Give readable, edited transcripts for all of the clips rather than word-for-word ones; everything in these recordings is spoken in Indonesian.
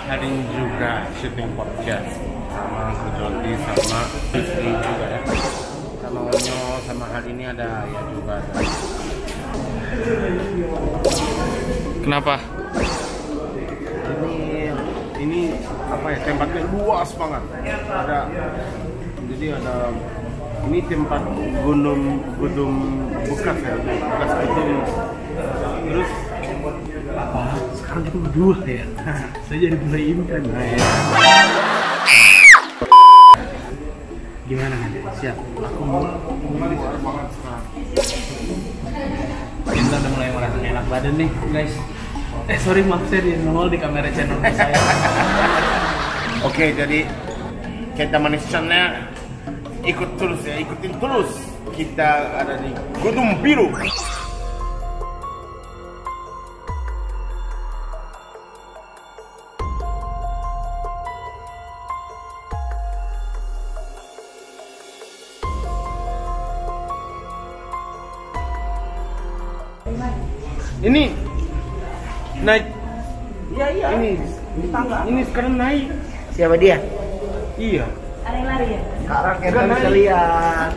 hari ini juga syuting podcast sama Bu Jody sama istri juga ya, sama Onyo, sama hari ini ada ya juga ada. Kenapa? Ini apa ya, tempatnya luas banget. Jadi ada ini tempat gunung bekas ya, bekas gunung. Terus apa? Sekarang kita berdua ya. Saya jadi mulai impian. Nah, ya. Gimana nih? Siap. Aku mau luar banget sekarang. Kita udah mulai merasa enak badan nih, guys. Sorry, maaf saya di nongol di kamera channel saya. Oke, jadi kita manis channelnya ikut terus ya, ikutin terus. Kita ada di Gunung Biru. Ini naik. Iya. Ini sekarang naik. Siapa dia? Iya. Ada yang lari ya? Sekarang kita bisa lihat.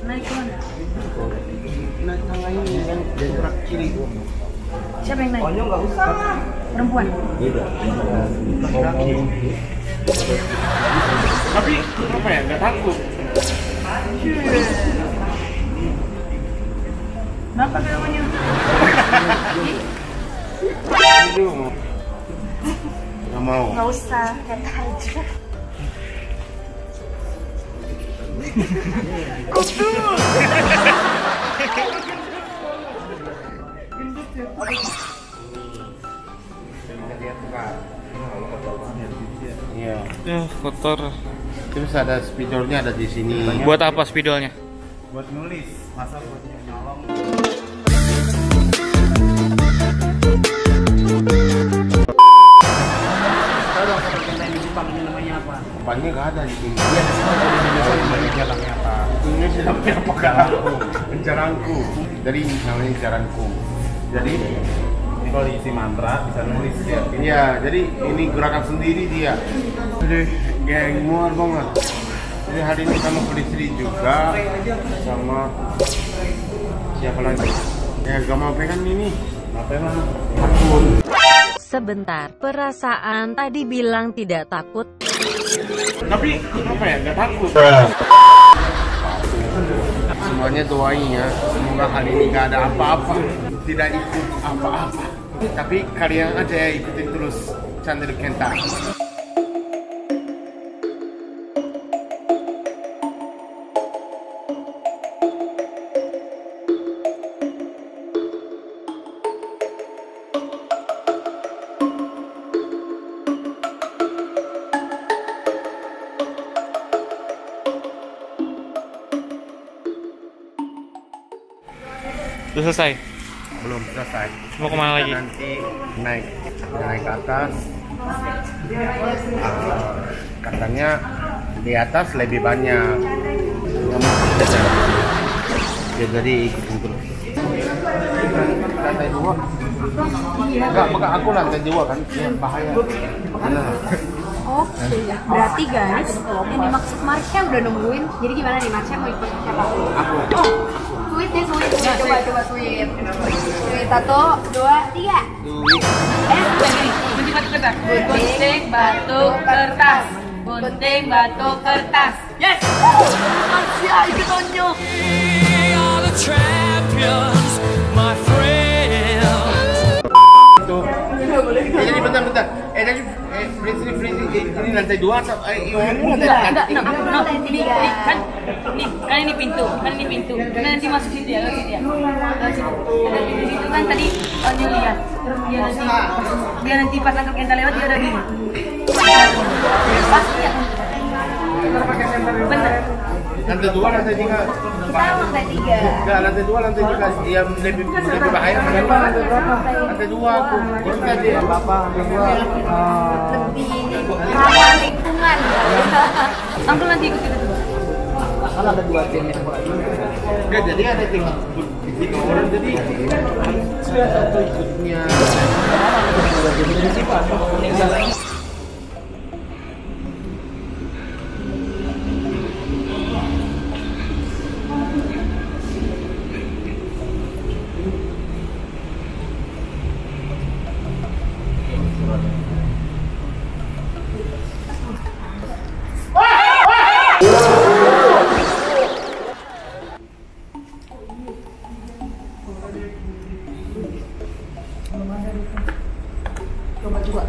Naik kemana? Naik tangga ini yang gerak kiri. Siapa yang naik? Onyo nggak usah. Perempuan? Laki-laki. Tapi apa ya? Nggak takut. Berapa namanya? Aduh. Nggak mau. Nggak usah, kata aja. Iya. Kotor. Terus ada spidolnya ada di sini. Buat apa spidolnya? Buat nulis. Masa buat nyolong. Jepangnya nggak ada di sini. Iya, di jalannya apa? Ini namanya apa? Jarangku. Jadi namanya jarangku. Jadi kalau diisi mantra bisa nulis ya. Iya, jadi ini gerakan sendiri dia. Jadi geng muar banget. Jadi hari ini kamu istri juga sama siapa lagi? Ya gak mau pegang ini. Gak pegang. Takut. Sebentar, perasaan tadi bilang tidak takut. Tapi apa ya, nggak takut. Semuanya doain ya, semoga hari ini nggak ada apa-apa, tidak ikut apa-apa. Tapi kalian aja ya ikutin terus channel Kenta. Udah selesai? Belum selesai. Mau kemana lagi? Nanti naik ke atas. Katanya di atas lebih banyak. Ya, jadi ikutin terus. Lantai 2. Enggak, aku lantai 2 kan. Ya, bahaya. Oh, berarti guys, yang dimaksud Marsha udah nungguin. Jadi gimana nih, Marsha mau ikut siapa? Aku. Oh, sweet nih, sweet. Coba sweet. Sweet, 1, 2, 3. Gunting batu kertas. Gunting batu kertas. Gunting batu kertas. Yes. Marsha, ikut Onyo. Itu. Jadi bentar. Tadi freeze ini lantai 2 atau Enggak. Ini pintu. Kan nanti masuk situ ya, lewat situ ya. Lewat situ. Di situ kan tadi Onyo lihat. Dia nanti pas nangkep Kenta lewat dia udah gini. Pasti ya. Bener. lantai 2, lantai 3. Kita lantai 3. Enggak, lantai 2, lantai 3 yang lebih bahaya. Lantai 2 aku. Terus tadi apa? Lebih ramah lingkungan. Uncle nanti ikut itu. Kan ada 2 tim yang enggak, jadi ada 3 orang, jadi sudah satu ikutnya.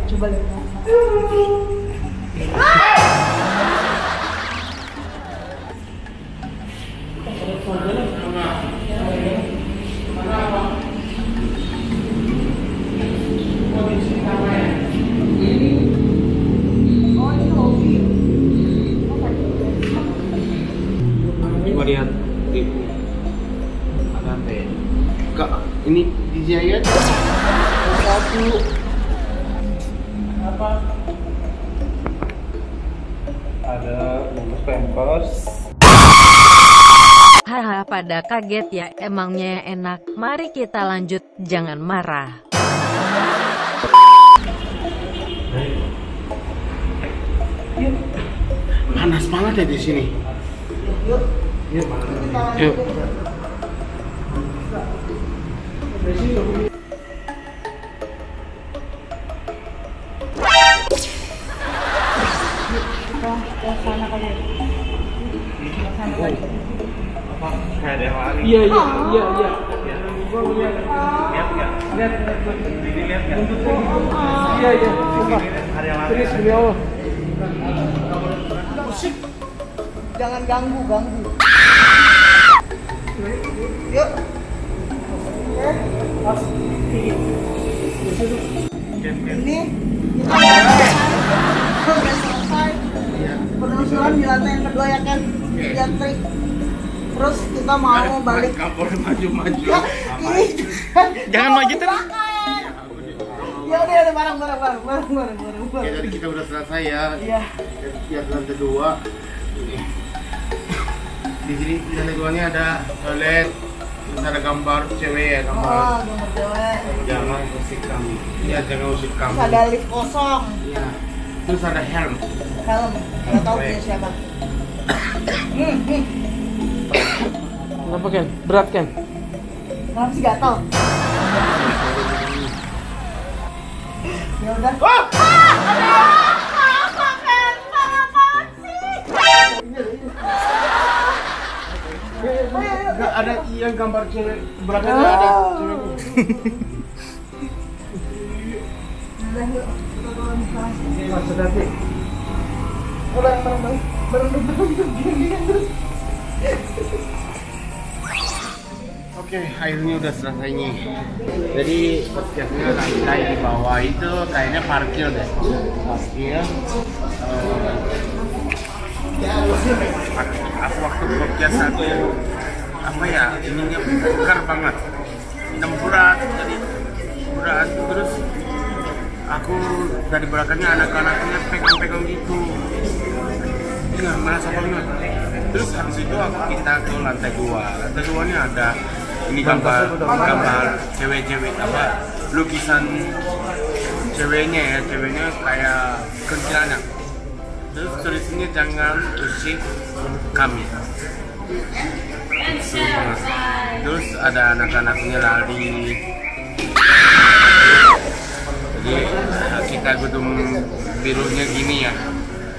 Coba lihat. Coba lihat. Ada apa ya? Kak, ini dijahit satu. Apa? Ada bungkus pampers. Haha, pada kaget ya, emangnya enak. Mari kita lanjut, jangan marah. Panas banget ya di sini. Yuk. Kayak ada yang lari. Iya. Lihat nggak? Lihat. Ini lihat nggak? Iya. Sumpah. Ada yang lari. Serius demi Allah. Musik. Jangan ganggu. Yuk. Ini udah selesai. Penelusuran di lantai yang kedua ya kan? Lihat trik. Terus kita mau balik. Kapur maju. Ya, ini Jangan maju terus. Ya udah bareng. Ya, jadi kita udah selesai ya. Iya. Lihat lantai 2. Ini. Di sini lantai 2-nya ada toilet. Terus ada gambar cewek ya, gambar. Oh, gambar cewek. Jangan usik kami. Iya, jangan usik kami. Terus ada lift kosong. Iya. Terus ada helm. Nggak tahu punya siapa. Kenapa Ken? Berat Ken? Kenapa sih gatel? Ya udah. Nggak ada yang gambar cewek belakangnya ada ceweknya. Oke, akhirnya udah selesai nih. Jadi podcastnya lantai di bawah itu kayaknya parkir deh. Parkir. Aku waktu podcast aku apa ya, ininya besar banget, 6 berat, jadi berat. Terus aku dari belakangnya anak-anaknya pegang-pegang gitu. Iya, merasa banget. Terus habis itu kita ke lantai 2. Lantai 2-nya ada ini gambar cewek-cewek, apa, lukisan ceweknya ya, ceweknya kayak kuntilanak. Terus tulisannya jangan usik kami. Terus ada anak-anaknya lari. Jadi kita gedung birunya gini ya.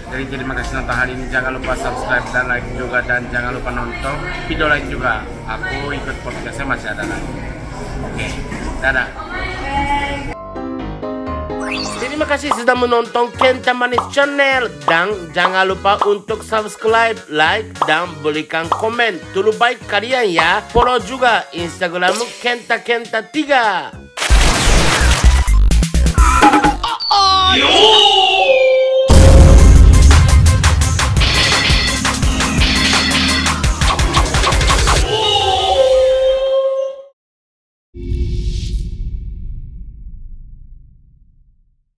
Jadi terima kasih nonton hari ini. Jangan lupa subscribe dan like juga, dan jangan lupa nonton video lain juga. Aku ikut podcastnya masih ada lagi. Oke, dadah. Terima kasih sudah menonton Kenta Manis Channel, dan jangan lupa untuk subscribe, like, dan berikan komen. Dulu baik kalian ya. Follow juga Instagram Kenta 3.